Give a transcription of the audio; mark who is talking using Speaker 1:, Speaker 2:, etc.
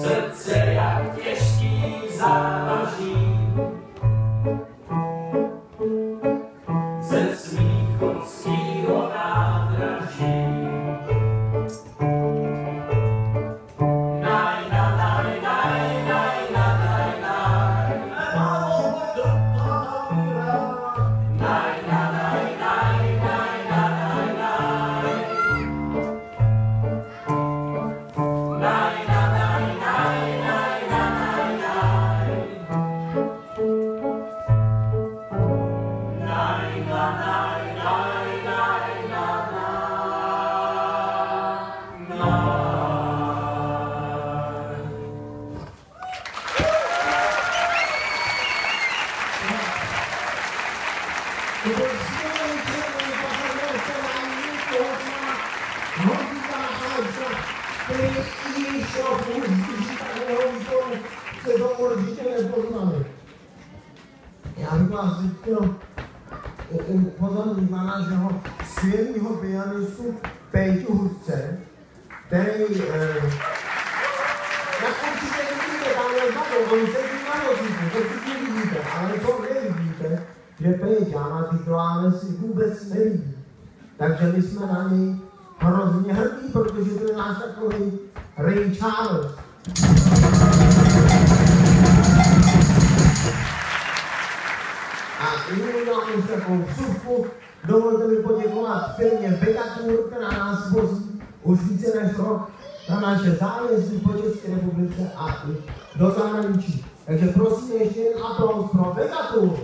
Speaker 1: Srdce jak těžký závaží, ze Smíchovskýho nádraží.
Speaker 2: Já bych vás chtěl upozornit na našeho skvělého pianistu Péťu Husce, který, jak určitě vidíte, tam je zato, on sedí na vozíku, to všichni vidíte, ale to nevidíte, že Péťa na ty klávesy vůbec nevidí. Takže my jsme na něj hrozně hrdí, protože to je náš takový Ray Charles. A nyní udělám už takovou vsuvku. Dovolte mi poděkovat firmě Vegatur, která nás vozí už více než rok na naše zájezdy po České republice a i do zahraničí. Takže prosím ještě jen aplaus pro Vegatur.